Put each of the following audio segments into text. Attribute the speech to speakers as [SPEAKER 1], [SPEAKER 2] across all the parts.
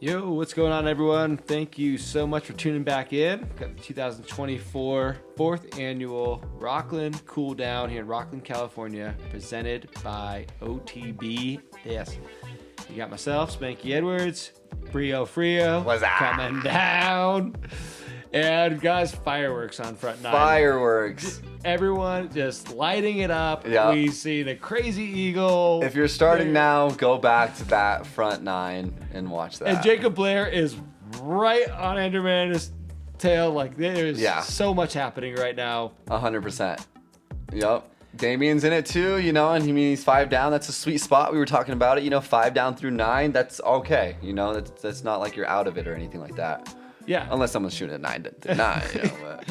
[SPEAKER 1] Yo, what's going on, everyone? Thank you so much for tuning back in. Got the 2024 4th annual Rocklin Cool Down here in Rocklin, California, presented by OTB. Yes, you got myself, Spanky Edwards, Riofrio,
[SPEAKER 2] What's that?
[SPEAKER 1] coming down, and guys, fireworks on front nine.
[SPEAKER 2] Fireworks.
[SPEAKER 1] Everyone just lighting it up.
[SPEAKER 2] Yeah.
[SPEAKER 1] We see the crazy eagle.
[SPEAKER 2] If you're starting now, go back to that front nine and watch that.
[SPEAKER 1] And Jacob Blair is right on Andromed's tail. Like, there's so much happening right now.
[SPEAKER 2] 100%. Yep. Damien's in it too, and he's 5 down. That's a sweet spot. We were talking about it, 5 down through 9. That's okay. That's not like you're out of it or anything like that.
[SPEAKER 1] Yeah.
[SPEAKER 2] Unless someone's shooting at 9 to 9. But.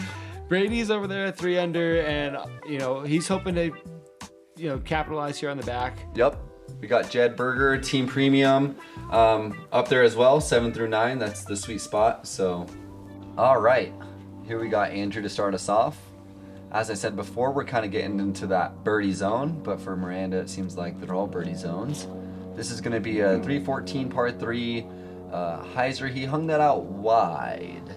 [SPEAKER 1] Brady's over there at 3 under, and, he's hoping to, capitalize here on the back.
[SPEAKER 2] Yep. We got Jed Berger, Team Premium, up there as well, 7 through 9. That's the sweet spot. So, all right. Here we got Andrew to start us off. As I said before, we're kind of getting into that birdie zone, but for Miranda, it seems like they're all birdie zones. This is going to be a 314 par 3. Heiser, he hung that out wide,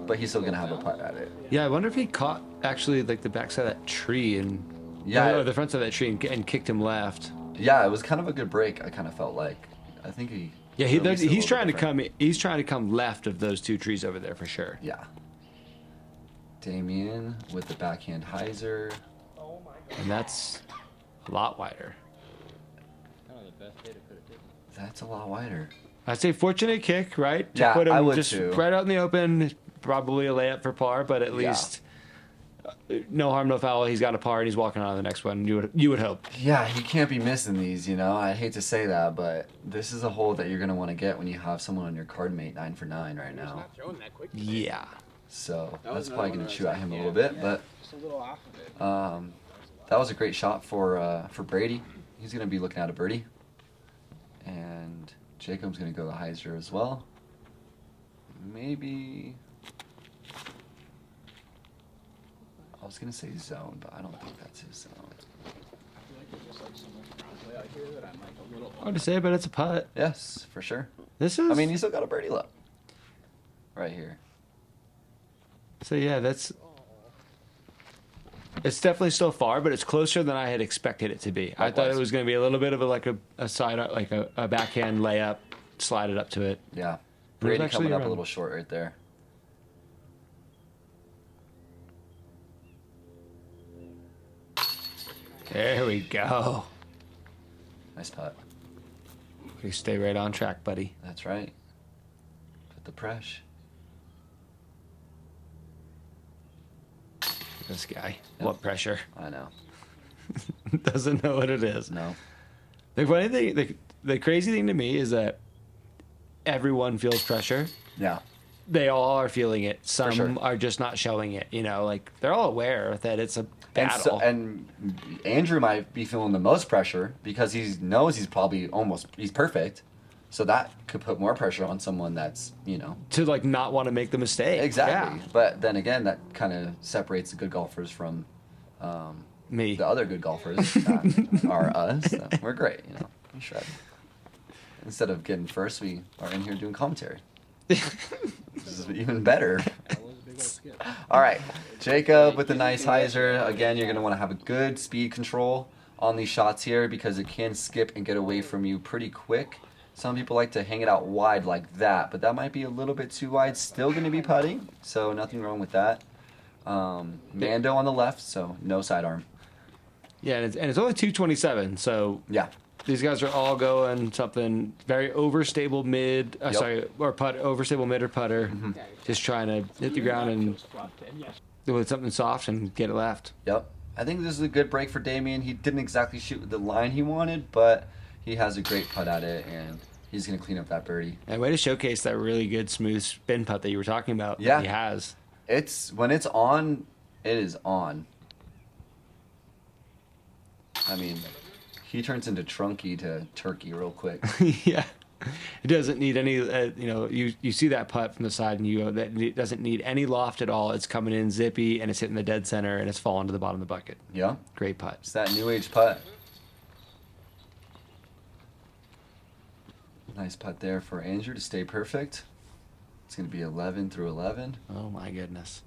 [SPEAKER 2] but he's still going to have a putt at it.
[SPEAKER 1] Yeah, I wonder if he caught, actually, like, the backside of that tree and...
[SPEAKER 2] Yeah.
[SPEAKER 1] Or the front side of that tree and kicked him left.
[SPEAKER 2] Yeah, it was kind of a good break, I kind of felt like. I think he...
[SPEAKER 1] Yeah, he's trying to come. He's trying to come left of those 2 trees over there for sure.
[SPEAKER 2] Yeah. Damien with the backhand Heiser.
[SPEAKER 1] And that's a lot wider.
[SPEAKER 2] That's a lot wider.
[SPEAKER 1] I'd say fortunate kick, right? To
[SPEAKER 2] Yeah,
[SPEAKER 1] put him
[SPEAKER 2] I would
[SPEAKER 1] just
[SPEAKER 2] too.
[SPEAKER 1] right out in the open. Probably a layup for par, but at least no harm, no foul. He's got a par and he's walking on to the next one. You would hope.
[SPEAKER 2] Yeah, he can't be missing these, I hate to say that, but this is a hole that you're going to want to get when you have someone on your card mate 9 for 9 right now.
[SPEAKER 1] Yeah.
[SPEAKER 2] So that's probably going to chew at him a little bit, but that was a great shot for Brady. He's going to be looking at a birdie. And Jacob's going to go to Heiser as well. Maybe... I was going to say zone, but I don't think that's his zone.
[SPEAKER 1] Hard to say, but it's a putt.
[SPEAKER 2] Yes, for sure.
[SPEAKER 1] This is...
[SPEAKER 2] I mean, you still got a birdie look. Right here.
[SPEAKER 1] So, yeah, that's... It's definitely still far, but it's closer than I had expected it to be. I thought it was going to be a little bit of a side, like a backhand layup, slide it up to it.
[SPEAKER 2] Yeah. Brady coming up
[SPEAKER 1] around.
[SPEAKER 2] a little short right there.
[SPEAKER 1] There we go.
[SPEAKER 2] Nice putt.
[SPEAKER 1] You stay right on track, buddy.
[SPEAKER 2] That's right. Put the pressure.
[SPEAKER 1] This guy.
[SPEAKER 2] Yep.
[SPEAKER 1] What pressure?
[SPEAKER 2] I know.
[SPEAKER 1] Doesn't know what it is.
[SPEAKER 2] No.
[SPEAKER 1] The funny thing, the crazy thing to me is that everyone feels pressure.
[SPEAKER 2] Yeah.
[SPEAKER 1] They all are feeling it. Some
[SPEAKER 2] sure.
[SPEAKER 1] are just not showing it. Like they're all aware that it's a battle.
[SPEAKER 2] And Andrew might be feeling the most pressure because he knows he's probably he's perfect. So that could put more pressure on someone that's,
[SPEAKER 1] to like not want to make the mistake.
[SPEAKER 2] Exactly.
[SPEAKER 1] Yeah.
[SPEAKER 2] But then again, that kind of separates the good golfers from
[SPEAKER 1] Me.
[SPEAKER 2] the other good golfers that are us. So we're great, We shred. Instead of getting first, we are in here doing commentary. This is even better. All right, Jacob with the nice Heiser. Again, you're going to want to have a good speed control on these shots here because it can skip and get away from you pretty quick. Some people like to hang it out wide like that, but that might be a little bit too wide. Still going to be putting, so nothing wrong with that. Mando on the left, so no sidearm.
[SPEAKER 1] Yeah, and it's only 227, so
[SPEAKER 2] Yeah.
[SPEAKER 1] these guys are all going something very overstable mid, overstable mid or putter, just trying to hit the ground and with something soft and get it left.
[SPEAKER 2] Yep. I think this is a good break for Damien. He didn't exactly shoot the line he wanted, but he has a great putt at it, and he's going to clean up that birdie.
[SPEAKER 1] And way to showcase that really good smooth spin putt that you were talking about.
[SPEAKER 2] Yeah.
[SPEAKER 1] That he has.
[SPEAKER 2] When it's on, it is on. I mean, he turns into Trunkey to Turkey real quick.
[SPEAKER 1] Yeah. It doesn't need any, you see that putt from the side and you go, that it doesn't need any loft at all. It's coming in zippy and it's hitting the dead center and it's falling to the bottom of the bucket.
[SPEAKER 2] Yeah.
[SPEAKER 1] Great putt.
[SPEAKER 2] It's that new age putt. Nice putt there for Andrew to stay perfect. It's going to be 11 through 11.
[SPEAKER 1] Oh my goodness.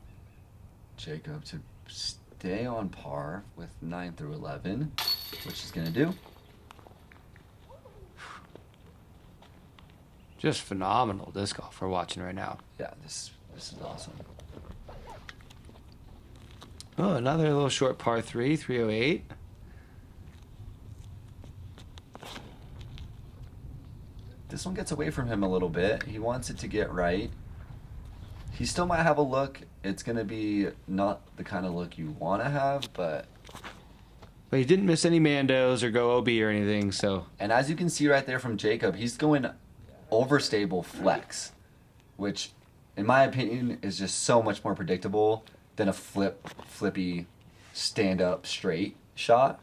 [SPEAKER 2] Jacob to stay on par with 9 through 11, which he's going to do.
[SPEAKER 1] Just phenomenal disc golf we're watching right now.
[SPEAKER 2] Yeah, this is awesome.
[SPEAKER 1] Oh, another little short par 3, 308.
[SPEAKER 2] This one gets away from him a little bit. He wants it to get right. He still might have a look. It's going to be not the kind of look you want to have, but
[SPEAKER 1] he didn't miss any Mandos or go OB or anything, so.
[SPEAKER 2] And as you can see right there from Jacob, he's going overstable flex, which, in my opinion, is just so much more predictable than a flippy, stand-up straight shot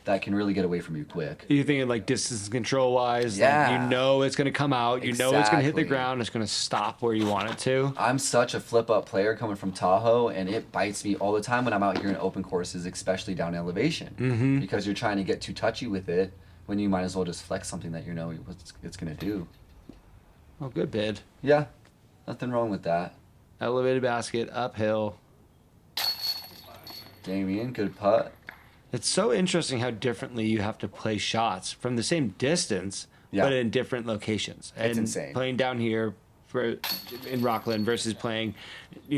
[SPEAKER 2] that can really get away from you quick.
[SPEAKER 1] You're thinking like distance control wise,
[SPEAKER 2] Yeah.
[SPEAKER 1] like you know it's going to come out, you know it's going to hit the
[SPEAKER 2] Exactly.
[SPEAKER 1] ground, it's going to stop where you want it to.
[SPEAKER 2] I'm such a flip-up player coming from Tahoe, and it bites me all the time when I'm out here in open courses, especially down elevation, because you're trying to get too touchy with it when you might as well just flex something that you know what it's going to do.
[SPEAKER 1] Oh, good bid.
[SPEAKER 2] Yeah, nothing wrong with that.
[SPEAKER 1] Elevated basket, uphill.
[SPEAKER 2] Damien, good putt.
[SPEAKER 1] It's so interesting how differently you have to play shots from the same distance,
[SPEAKER 2] Yeah.
[SPEAKER 1] but in different locations.
[SPEAKER 2] It's
[SPEAKER 1] and
[SPEAKER 2] insane.
[SPEAKER 1] Playing down here in Rocklin versus playing,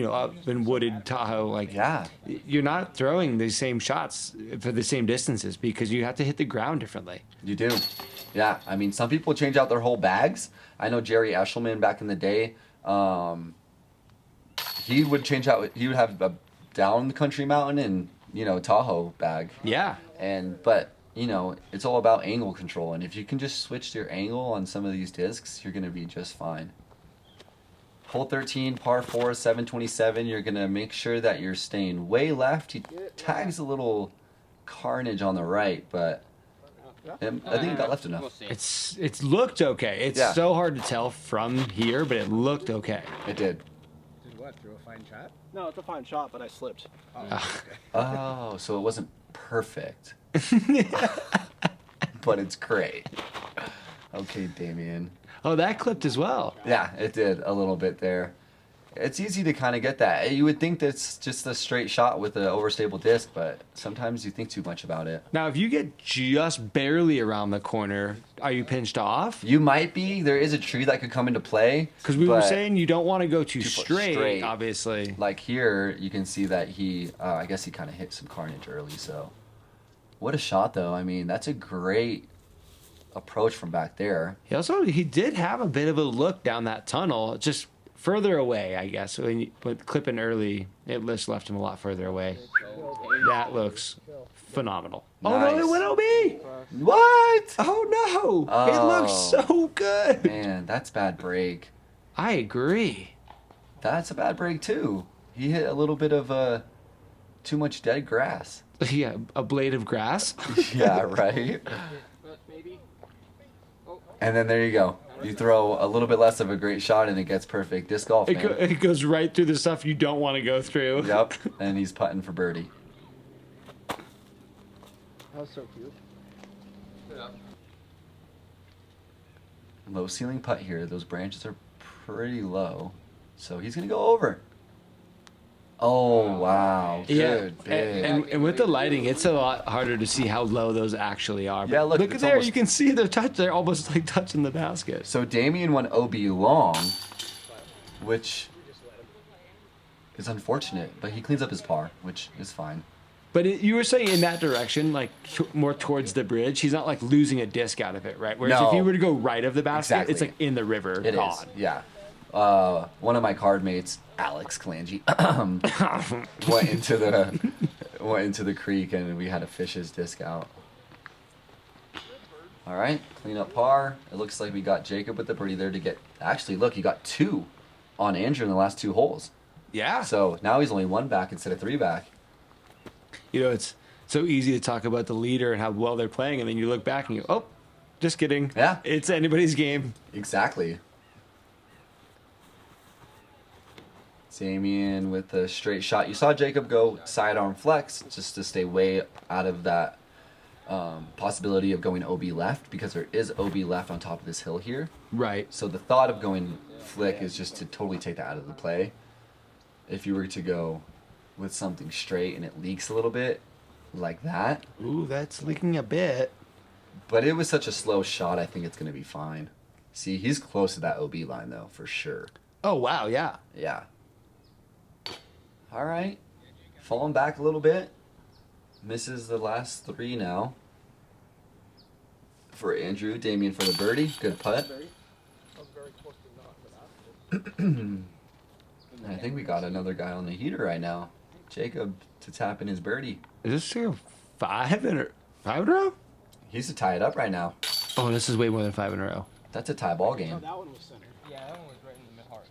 [SPEAKER 1] up in wooded Tahoe, like
[SPEAKER 2] Yeah.
[SPEAKER 1] you're not throwing the same shots for the same distances because you have to hit the ground differently.
[SPEAKER 2] You do. Yeah, I mean, some people change out their whole bags. I know Jerry Eshelman back in the day, he would change out, he would have a down the country mountain and, Tahoe bag.
[SPEAKER 1] Yeah.
[SPEAKER 2] But, it's all about angle control. And if you can just switch your angle on some of these discs, you're going to be just fine. Hole 13, par 4, 727. You're going to make sure that you're staying way left. He tags a little carnage on the right, but I think he got left enough.
[SPEAKER 1] It's looked okay. It's
[SPEAKER 2] Yeah.
[SPEAKER 1] so hard to tell from here, but it looked okay.
[SPEAKER 2] It did.
[SPEAKER 3] Did what? Through a fine shot? No, it's a fine shot, but I slipped. Oh, okay.
[SPEAKER 2] Oh, so it wasn't perfect. But it's great. Okay, Damien.
[SPEAKER 1] Oh, that clipped as well.
[SPEAKER 2] Yeah, it did a little bit there. It's easy to kind of get that. You would think that's just a straight shot with an overstable disc, but sometimes you think too much about it.
[SPEAKER 1] Now, if you get just barely around the corner, are you pinched off?
[SPEAKER 2] You might be. There is a tree that could come into play.
[SPEAKER 1] Because we were
[SPEAKER 2] but,
[SPEAKER 1] saying you don't want to go too
[SPEAKER 2] straight.
[SPEAKER 1] straight, obviously.
[SPEAKER 2] like here, you can see that I guess he kind of hit some carnage early, so. What a shot, though. I mean, that's a great approach from back there.
[SPEAKER 1] He did have a bit of a look down that tunnel, just further away, I guess. But clipping early, it just left him a lot further away. That looks phenomenal. Oh, no,
[SPEAKER 2] Nice.
[SPEAKER 1] it went OB!
[SPEAKER 2] What?
[SPEAKER 1] Oh, no! It
[SPEAKER 2] Oh.
[SPEAKER 1] looks so good!
[SPEAKER 2] Man, that's bad break.
[SPEAKER 1] I agree.
[SPEAKER 2] That's a bad break, too. He hit a little bit of too much dead grass.
[SPEAKER 1] Yeah, a blade of grass.
[SPEAKER 2] Yeah, right? And then there you go. You throw a little bit less of a great shot and it gets perfect. Disc golf, man.
[SPEAKER 1] It goes right through the stuff you don't want to go through.
[SPEAKER 2] Yep. And he's putting for birdie.
[SPEAKER 3] That was so cute.
[SPEAKER 2] Low ceiling putt here. Those branches are pretty low. So he's going to go over. Oh, wow. Good bid.
[SPEAKER 1] And with the lighting, it's a lot harder to see how low those actually are.
[SPEAKER 2] Yeah, look,
[SPEAKER 1] at
[SPEAKER 2] it's
[SPEAKER 1] there.
[SPEAKER 2] almost-
[SPEAKER 1] You can see they're almost like touching the basket.
[SPEAKER 2] So Damien went OB long, which is unfortunate, but he cleans up his par, which is fine.
[SPEAKER 1] But you were saying in that direction, like more towards the bridge, he's not like losing a disc out of it, right? Whereas
[SPEAKER 2] No.
[SPEAKER 1] if he were to go right of the basket,
[SPEAKER 2] Exactly.
[SPEAKER 1] it's like in the river.
[SPEAKER 2] It
[SPEAKER 1] gone.
[SPEAKER 2] is, yeah. One of my card mates, Alex Clangy, went into the creek and we had to fish his disc out. All right, clean up par. It looks like we got Jacob with the birdie there to get. Actually, look, he got 2 on Andrew in the last 2 holes.
[SPEAKER 1] Yeah.
[SPEAKER 2] So now he's only 1 back instead of 3 back.
[SPEAKER 1] It's so easy to talk about the leader and how well they're playing, and then you look back and you, oh, just kidding.
[SPEAKER 2] Yeah.
[SPEAKER 1] It's anybody's game.
[SPEAKER 2] Exactly. Damien with the straight shot. You saw Jacob go sidearm flex just to stay way out of that possibility of going OB left because there is OB left on top of this hill here.
[SPEAKER 1] Right.
[SPEAKER 2] So the thought of going flick is just to totally take that out of the play. If you were to go with something straight and it leaks a little bit like that.
[SPEAKER 1] Ooh, that's leaking a bit.
[SPEAKER 2] But it was such a slow shot, I think it's going to be fine. See, he's close to that OB line, though, for sure.
[SPEAKER 1] Oh, wow, yeah.
[SPEAKER 2] Yeah. All right. Falling back a little bit. Misses the last 3 now. For Andrew, Damien for the birdie. Good putt. And I think we got another guy on the heater right now. Jacob to tap in his birdie.
[SPEAKER 1] Is this like a 5 in a row?
[SPEAKER 2] He's to tie it up right now.
[SPEAKER 1] Oh, this is way more than 5 in a row.
[SPEAKER 2] That's a tie ball
[SPEAKER 3] Oh,
[SPEAKER 2] game.
[SPEAKER 3] that one was center.
[SPEAKER 4] Yeah, that one was right in the mid heart.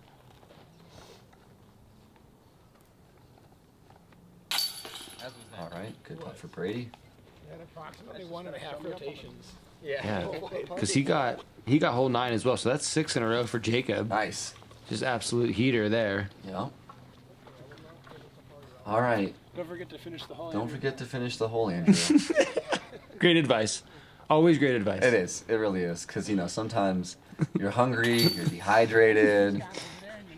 [SPEAKER 4] As was that.
[SPEAKER 2] All right. Good putt for Brady.
[SPEAKER 3] And approximately 1.5 rotations.
[SPEAKER 1] Yeah, because he got hole 9 as well, so that's 6 in a row for Jacob.
[SPEAKER 2] Nice.
[SPEAKER 1] Just absolute heater there.
[SPEAKER 2] Yeah. All right.
[SPEAKER 3] Don't forget to finish the hole.
[SPEAKER 2] Don't forget to finish the hole, Andrew.
[SPEAKER 1] Great advice. Always great advice.
[SPEAKER 2] It is. It really is. Because, sometimes you're hungry, you're dehydrated,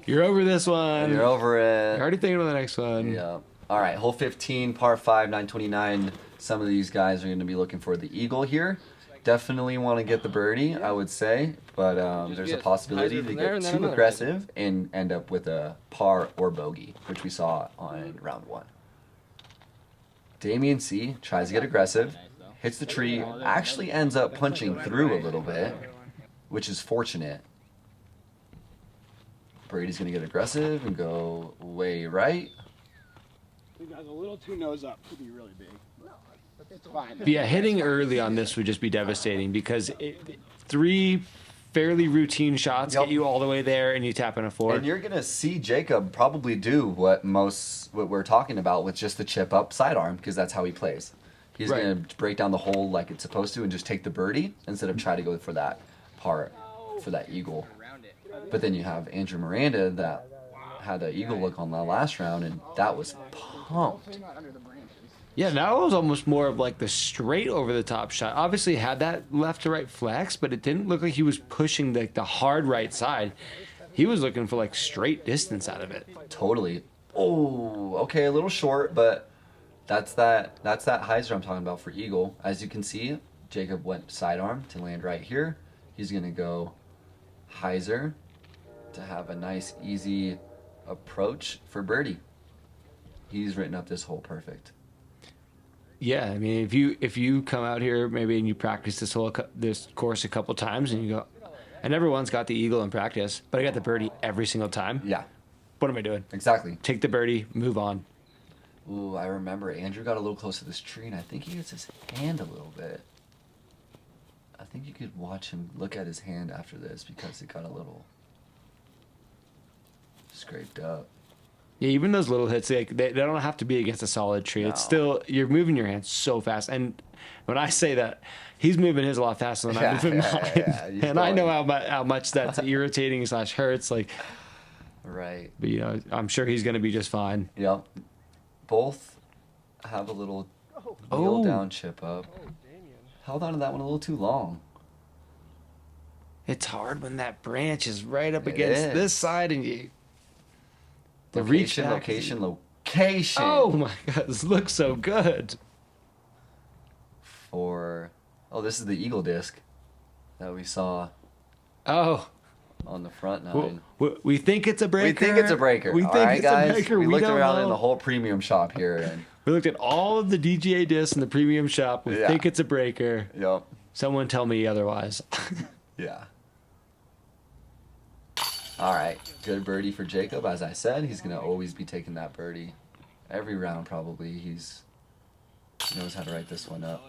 [SPEAKER 1] You're over this one.
[SPEAKER 2] you're over
[SPEAKER 1] You're
[SPEAKER 2] it.
[SPEAKER 1] already thinking of the next one.
[SPEAKER 2] Yeah. All right. Hole 15, par 5, 929. Some of these guys are going to be looking for the eagle here. Definitely want to get the birdie, I would say. But there's a possibility to get too aggressive and end up with a par or bogey, which we saw on round 1. Damien C tries to get aggressive, hits the tree, actually ends up punching through a little bit, which is fortunate. Brady's going to get aggressive and go way right.
[SPEAKER 3] You guys a little too nose up to be really big. It's fine.
[SPEAKER 1] But yeah, hitting early on this would just be devastating because 3 fairly routine shots
[SPEAKER 2] Yep.
[SPEAKER 1] get you all the way there and you tap in a 4.
[SPEAKER 2] And you're going to see Jacob probably do what we're talking about with just the chip up sidearm because that's how he plays. He's
[SPEAKER 1] Right.
[SPEAKER 2] going to break down the hole like it's supposed to and just take the birdie instead of try to go for that par, for that eagle. But then you have Andrew Miranda that had the eagle look on the last round and that was pumped.
[SPEAKER 1] Yeah, that was almost more of like the straight over the top shot. Obviously had that left to right flex, but it didn't look like he was pushing the hard right side. He was looking for like straight distance out of it.
[SPEAKER 2] Totally. Oh, okay, a little short, but that's that hyzer I'm talking about for eagle. As you can see, Jacob went sidearm to land right here. He's going to go hyzer to have a nice, easy approach for birdie. He's written up this hole perfect.
[SPEAKER 1] Yeah, I mean, if you come out here maybe and you practice this course a couple times and you go, I never once got the eagle in practice, but I got the birdie every single time.
[SPEAKER 2] Yeah,
[SPEAKER 1] What am I doing?
[SPEAKER 2] exactly.
[SPEAKER 1] Take the birdie, move on.
[SPEAKER 2] Ooh, I remember Andrew got a little close to this tree, and I think he hits his hand a little bit. I think you could watch him look at his hand after this because it got a little scraped up.
[SPEAKER 1] Yeah, even those little hits, they don't have to be against a solid tree. It's
[SPEAKER 2] No.
[SPEAKER 1] still, you're moving your hands so fast. And when I say that, he's moving his a lot faster than I'm moving mine.
[SPEAKER 2] He's
[SPEAKER 1] And I
[SPEAKER 2] going.
[SPEAKER 1] know how much that's irritating / hurts. Like,
[SPEAKER 2] Right.
[SPEAKER 1] but I'm sure he's going to be just fine.
[SPEAKER 2] Yep. Both have a little wheel
[SPEAKER 1] Oh.
[SPEAKER 2] down chip up. Held on to that one a little too long.
[SPEAKER 1] It's hard when that branch is right up
[SPEAKER 2] It
[SPEAKER 1] against
[SPEAKER 2] is.
[SPEAKER 1] this side and you. The reach
[SPEAKER 2] Location,
[SPEAKER 1] back
[SPEAKER 2] location, location.
[SPEAKER 1] Oh my God, this looks so good.
[SPEAKER 2] This is the eagle disc that we saw
[SPEAKER 1] Oh,
[SPEAKER 2] on the front nine.
[SPEAKER 1] we think it's a breaker.
[SPEAKER 2] We think it's a breaker.
[SPEAKER 1] We
[SPEAKER 2] All
[SPEAKER 1] think
[SPEAKER 2] right,
[SPEAKER 1] it's
[SPEAKER 2] guys.
[SPEAKER 1] a breaker.
[SPEAKER 2] We looked
[SPEAKER 1] don't
[SPEAKER 2] around
[SPEAKER 1] know.
[SPEAKER 2] in the whole premium shop here, and
[SPEAKER 1] We looked at all of the DGA discs in the premium shop. We
[SPEAKER 2] Yeah.
[SPEAKER 1] think it's a breaker.
[SPEAKER 2] yep,
[SPEAKER 1] Someone tell me otherwise.
[SPEAKER 2] yeah. All right, good birdie for Jacob. As I said, he's gonna always be taking that birdie every round. Probably he knows how to write this one up.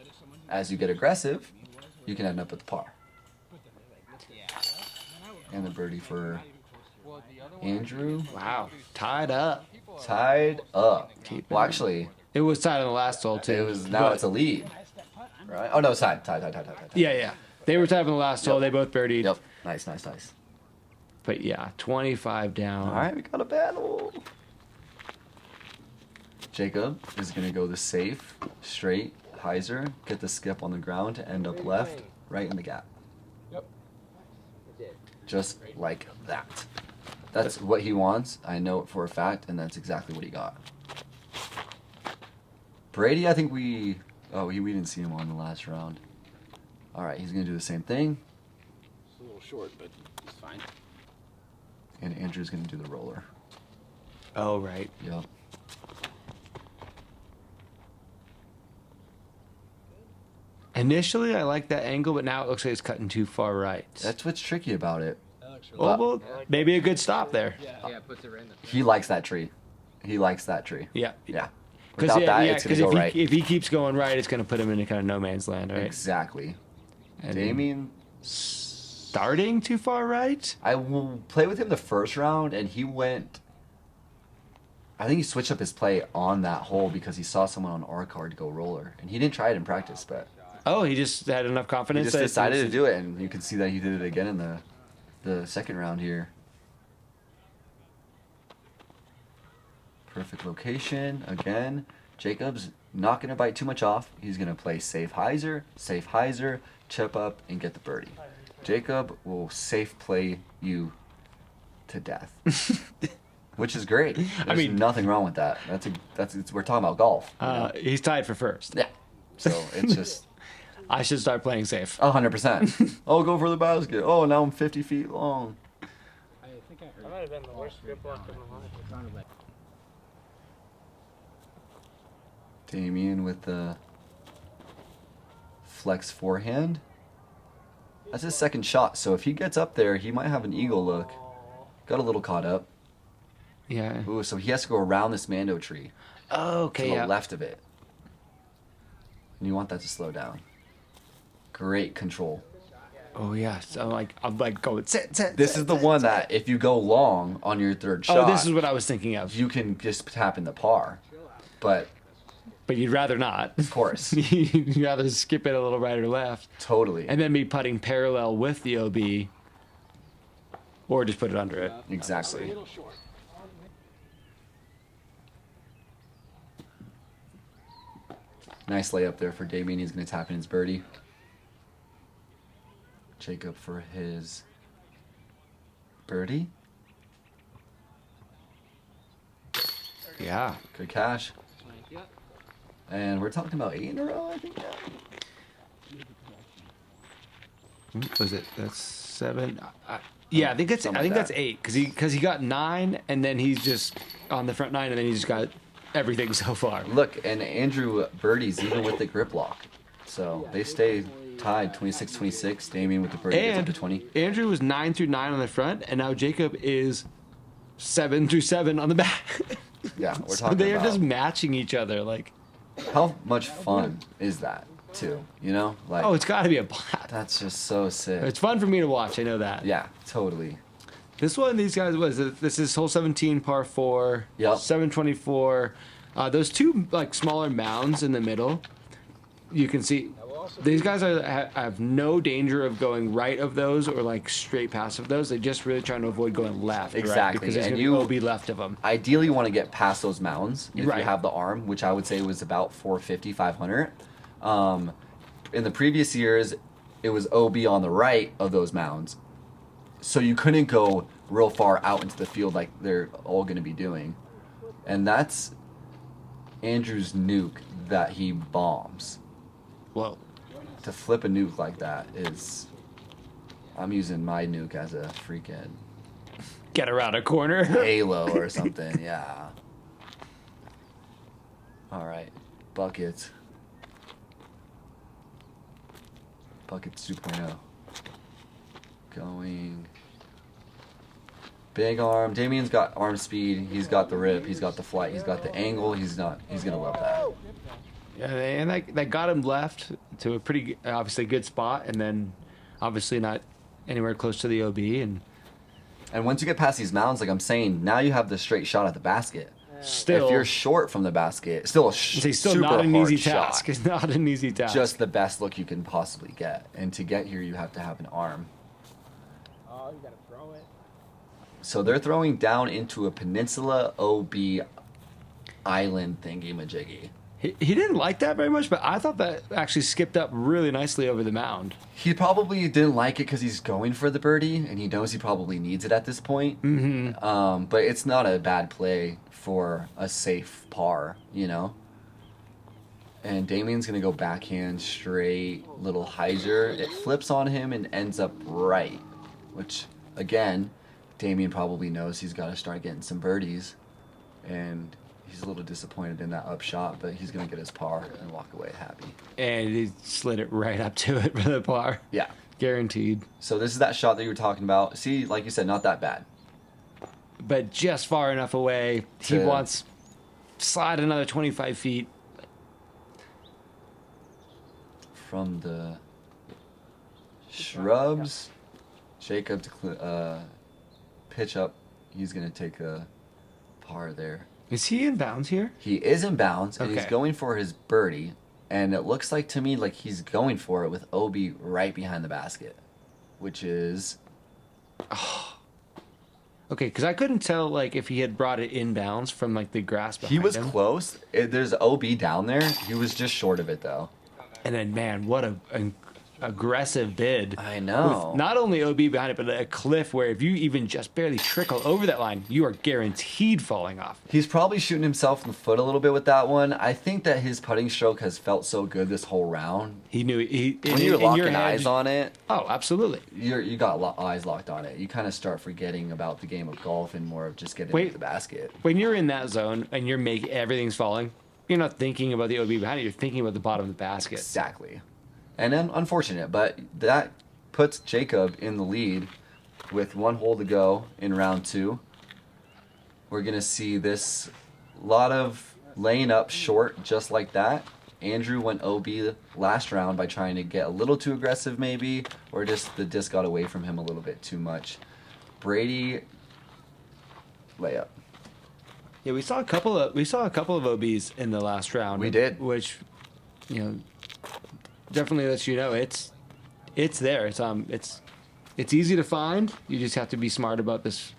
[SPEAKER 2] As you get aggressive, you can end up with the par. And the birdie for Andrew.
[SPEAKER 1] Wow, tied up.
[SPEAKER 2] Tied up.
[SPEAKER 1] Keep
[SPEAKER 2] Well,
[SPEAKER 1] it.
[SPEAKER 2] actually,
[SPEAKER 1] It was tied on the last hole too.
[SPEAKER 2] it was now
[SPEAKER 1] but-
[SPEAKER 2] it's a lead, right? Oh no, it's tied.
[SPEAKER 1] Yeah. They were tied on the last hole. They both birdied.
[SPEAKER 2] Yep. Nice.
[SPEAKER 1] But yeah, 25 down.
[SPEAKER 2] All right, we got a battle. Jacob is gonna go the safe, straight hyzer, get the skip on the ground to end up left, right in the gap.
[SPEAKER 3] Yep.
[SPEAKER 2] Just like that. That's what he wants. I know it for a fact, and that's exactly what he got. Brady, I think we didn't see him on the last round. All right, he's gonna do the same thing.
[SPEAKER 3] It's a little short, but it's fine.
[SPEAKER 2] And Andrew's gonna do the roller.
[SPEAKER 1] Oh, right.
[SPEAKER 2] Yep.
[SPEAKER 1] Initially, I like that angle, but now it looks like it's cutting too far right.
[SPEAKER 2] That's what's tricky about it.
[SPEAKER 3] That looks
[SPEAKER 1] Oh, well, maybe a good stop there.
[SPEAKER 4] Yeah, it puts it right in the
[SPEAKER 2] He likes that tree. He likes that tree.
[SPEAKER 1] Yeah.
[SPEAKER 2] Yeah.
[SPEAKER 1] Because
[SPEAKER 2] Without that, it's gonna go right.
[SPEAKER 1] if he keeps going right, it's going to put him into kind of no man's land, right?
[SPEAKER 2] Exactly.
[SPEAKER 1] And
[SPEAKER 2] Damien,
[SPEAKER 1] starting too far right?
[SPEAKER 2] I will play with him the first round, and he went. I think he switched up his play on that hole because he saw someone on our card go roller, and he didn't try it in practice, but
[SPEAKER 1] Oh, he just had enough
[SPEAKER 2] he
[SPEAKER 1] confidence.
[SPEAKER 2] just decided to do it, and you can see that he did it again in the second round here. Perfect location again. Jacob's not going to bite too much off. He's going to play safe hyzer, chip up, and get the birdie. Jacob will safe play you to death, which is great. There's
[SPEAKER 1] mean-
[SPEAKER 2] nothing wrong with that. We're talking about golf. you know?
[SPEAKER 1] He's tied for first.
[SPEAKER 2] Yeah. So it's just
[SPEAKER 1] I should start playing safe.
[SPEAKER 2] 100%. Oh, go for the basket. Oh, now I'm 50 feet long.
[SPEAKER 3] I think I heard.
[SPEAKER 4] That might have been the worst grip lock in the life.
[SPEAKER 2] Damien with the flex forehand. That's his second shot, so if he gets up there, he might have an eagle look. Got a little caught up.
[SPEAKER 1] Yeah.
[SPEAKER 2] Ooh, so he has to go around this Mando tree
[SPEAKER 1] Oh, okay.
[SPEAKER 2] to the
[SPEAKER 1] Yeah.
[SPEAKER 2] left of it. And you want that to slow down. Great control.
[SPEAKER 1] Oh, yeah. So I'm like going sit.
[SPEAKER 2] This is the one that if you go long on your third shot,
[SPEAKER 1] Oh, this is what I was thinking of.
[SPEAKER 2] you can just tap in the par. But
[SPEAKER 1] But you'd rather not.
[SPEAKER 2] of course,
[SPEAKER 1] You'd rather skip it a little right or left,
[SPEAKER 2] totally.
[SPEAKER 1] and then be putting parallel with the OB, or just put it under it.
[SPEAKER 2] Exactly.
[SPEAKER 3] little short.
[SPEAKER 2] Nice layup there for Damien. He's going to tap in his birdie. Jacob for his birdie.
[SPEAKER 1] Yeah.
[SPEAKER 2] Good cash. And we're talking about 8 in a row, I think.
[SPEAKER 1] Was it? That's 7. Yeah, I think that's
[SPEAKER 2] Something like
[SPEAKER 1] that's
[SPEAKER 2] that.
[SPEAKER 1] 8 because he got 9 and then he's just on the front 9 and then he's just got everything so far.
[SPEAKER 2] Look, and Andrew birdies even with the grip lock. So they stay tied 26-26. Damien with the birdie gets up
[SPEAKER 1] And
[SPEAKER 2] to 20.
[SPEAKER 1] Andrew was 9 through 9 on the front, and now Jacob is 7 through 7 on the back.
[SPEAKER 2] Yeah, we're
[SPEAKER 1] So
[SPEAKER 2] talking
[SPEAKER 1] they are
[SPEAKER 2] about
[SPEAKER 1] just matching each other. Like,
[SPEAKER 2] how much fun is that, too? You know? Like,
[SPEAKER 1] oh, it's got to be a blast.
[SPEAKER 2] that's just so sick.
[SPEAKER 1] It's fun for me to watch. I know that.
[SPEAKER 2] Yeah, totally.
[SPEAKER 1] This one, these guys this is hole 17, par 4.
[SPEAKER 2] Yep.
[SPEAKER 1] 724. Those two like smaller mounds in the middle. You can see these guys have no danger of going right of those or like straight past of those. They're just really trying to avoid going left.
[SPEAKER 2] Exactly,
[SPEAKER 1] Right? Because there's
[SPEAKER 2] and
[SPEAKER 1] going to
[SPEAKER 2] you-
[SPEAKER 1] be left of them.
[SPEAKER 2] Ideally, you want to get past those mounds if
[SPEAKER 1] Right.
[SPEAKER 2] you have the arm, which I would say was about 450, 500. In the previous years, it was OB on the right of those mounds. So you couldn't go real far out into the field like they're all going to be doing. And that's Andrew's nuke that he bombs.
[SPEAKER 1] Well,
[SPEAKER 2] To flip a nuke like that is... I'm using my nuke as a freaking
[SPEAKER 1] get around a corner.
[SPEAKER 2] Halo or something, yeah. All right, buckets. Buckets 2.0. Going. Big arm. Damien's got arm speed. He's got the rip. He's got the flight. He's got the angle. He's gonna love that.
[SPEAKER 1] Yeah, and that got him left to a pretty obviously good spot, and then obviously not anywhere close to the OB. And
[SPEAKER 2] once you get past these mounds, like I'm saying, now you have the straight shot at the basket.
[SPEAKER 1] still,
[SPEAKER 2] If you're short from the basket, still a
[SPEAKER 1] it's still
[SPEAKER 2] super
[SPEAKER 1] not an
[SPEAKER 2] hard
[SPEAKER 1] easy
[SPEAKER 2] shot.
[SPEAKER 1] task. It's not an easy task.
[SPEAKER 2] Just the best look you can possibly get. And to get here, you have to have an arm.
[SPEAKER 3] Oh, you gotta throw it.
[SPEAKER 2] So they're throwing down into a peninsula OB island thingy-majiggy.
[SPEAKER 1] He didn't like that very much, but I thought that actually skipped up really nicely over the mound.
[SPEAKER 2] He probably didn't like it because he's going for the birdie, and he knows he probably needs it at this point.
[SPEAKER 1] Mm-hmm.
[SPEAKER 2] But it's not a bad play for a safe par, you know? And Damien's going to go backhand straight, little hyzer. It flips on him and ends up right, which, again, Damien probably knows he's got to start getting some birdies. And he's a little disappointed in that up shot, but he's going to get his par and walk away happy.
[SPEAKER 1] And he slid it right up to it for the par.
[SPEAKER 2] Yeah.
[SPEAKER 1] Guaranteed.
[SPEAKER 2] So this is that shot that you were talking about. See, like you said, not that bad.
[SPEAKER 1] But just far enough away. He
[SPEAKER 2] To-
[SPEAKER 1] wants slide another 25 feet.
[SPEAKER 2] From the shrubs, Jacob to pitch up. He's going to take a par there.
[SPEAKER 1] Is he in bounds here?
[SPEAKER 2] He is in bounds, and he's
[SPEAKER 1] Okay.
[SPEAKER 2] going for his birdie. And it looks like to me like he's going for it with Obi right behind the basket, which is...
[SPEAKER 1] Okay, because I couldn't tell like if he had brought it in bounds from like the grass behind
[SPEAKER 2] He was
[SPEAKER 1] him.
[SPEAKER 2] close. There's OB down there. He was just short of it, though.
[SPEAKER 1] And then, man, what an aggressive bid.
[SPEAKER 2] I know.
[SPEAKER 1] With not only OB behind it, but a cliff where if you even just barely trickle over that line, you are guaranteed falling off.
[SPEAKER 2] He's probably shooting himself in the foot a little bit with that one. I think that his putting stroke has felt so good this whole round.
[SPEAKER 1] He knew
[SPEAKER 2] When you're locking eyes on it,
[SPEAKER 1] Oh, absolutely.
[SPEAKER 2] you got eyes locked on it. You kind of start forgetting about the game of golf and more of just getting into the basket.
[SPEAKER 1] When you're in that zone and you're making everything's falling, you're not thinking about the OB behind it. You're thinking about the bottom of the basket.
[SPEAKER 2] Exactly. And then unfortunate, but that puts Jacob in the lead with 1 hole to go in round 2. We're going to see this lot of laying up short just like that. Andrew went OB last round by trying to get a little too aggressive maybe, or just the disc got away from him a little bit too much. Brady, layup.
[SPEAKER 1] Yeah, we saw a couple of OBs in the last round.
[SPEAKER 2] We did.
[SPEAKER 1] Which, you know, definitely lets you know it's there. It's easy to find. You just have to be smart about this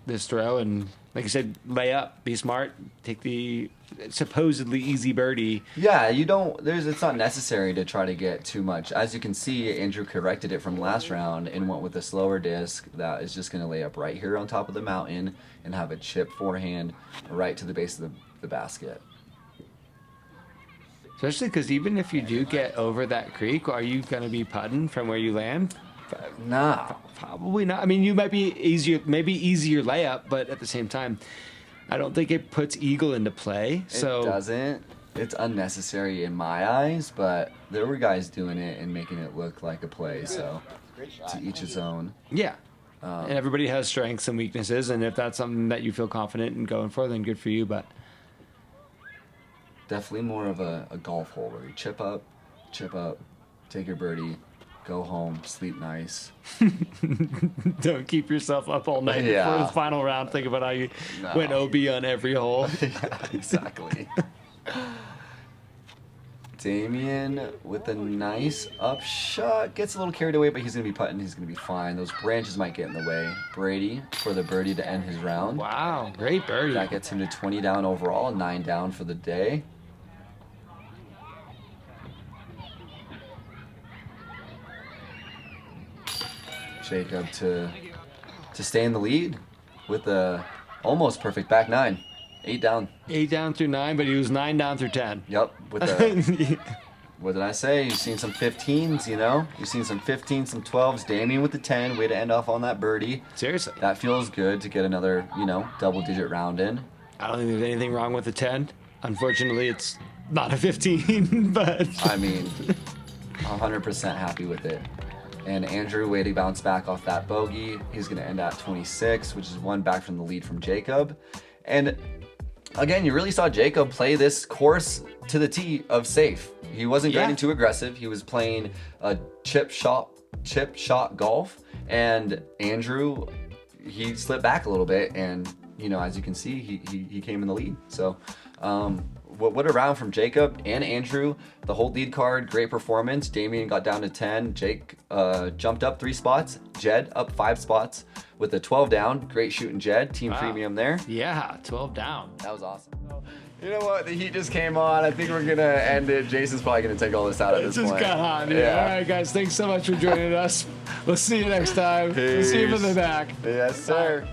[SPEAKER 1] throw, and like I said, lay up, be smart, take the supposedly easy birdie.
[SPEAKER 2] Yeah, it's not necessary to try to get too much. As you can see, Andrew corrected it from last round and went with a slower disc that is just going to lay up right here on top of the mountain and have a chip forehand right to the base of the basket.
[SPEAKER 1] Especially because even if you do get over that creek, are you going to be putting from where you land?
[SPEAKER 2] Nah.
[SPEAKER 1] Probably not. I mean, you might be easier layup, but at the same time, I don't think it puts eagle into play. So
[SPEAKER 2] It doesn't. It's unnecessary in my eyes, but there were guys doing it and making it look like a play, so to each his own.
[SPEAKER 1] Yeah. And everybody has strengths and weaknesses, and if that's something that you feel confident in going for, then good for you. But
[SPEAKER 2] Definitely more of a golf hole where you chip up, take your birdie, go home, sleep nice.
[SPEAKER 1] don't keep yourself up all night
[SPEAKER 2] Yeah.
[SPEAKER 1] before the final round. Think about how you went OB on every hole.
[SPEAKER 2] Yeah, exactly. Damien with a nice up shot. Gets a little carried away, but he's going to be putting. He's going to be fine. Those branches might get in the way. Brady for the birdie to end his round.
[SPEAKER 1] Wow, great birdie.
[SPEAKER 2] That gets him to 20 down overall, 9 down for the day. Jacob to stay in the lead with a almost perfect back 9. 8 down.
[SPEAKER 1] 8 down through 9, but he was 9 down through 10.
[SPEAKER 2] Yep. With the, what did I say? You've seen some 15s, you know? You've seen some 15s, some 12s. Damien with the 10. Way to end off on that birdie.
[SPEAKER 1] Seriously.
[SPEAKER 2] That feels good to get another, double-digit round in.
[SPEAKER 1] I don't think there's anything wrong with the 10. Unfortunately, it's not a 15, but
[SPEAKER 2] I mean, 100% happy with it. And Andrew, way to bounce back off that bogey. He's going to end at 26, which is 1 back from the lead from Jacob. And again, you really saw Jacob play this course to the tee of safe. He wasn't getting too aggressive. He was playing a chip shot golf. And Andrew, he slipped back a little bit. And, as you can see, he came in the lead. So, what a round from Jacob and Andrew. The whole lead card, great performance. Damien got down to 10. Jake jumped up 3 spots. Jed up 5 spots with a 12 down. Great shooting, Jed. Team
[SPEAKER 1] Wow.
[SPEAKER 2] premium there.
[SPEAKER 1] yeah, 12 down.
[SPEAKER 2] That was awesome. You know what? The heat just came on. I think we're gonna end it. Jason's probably gonna take all this out at this
[SPEAKER 5] It
[SPEAKER 2] point.
[SPEAKER 5] just got hot. Yeah. All right, guys. Thanks so much for joining us. We'll see you next time. We'll see you from the back.
[SPEAKER 2] Yes, sir.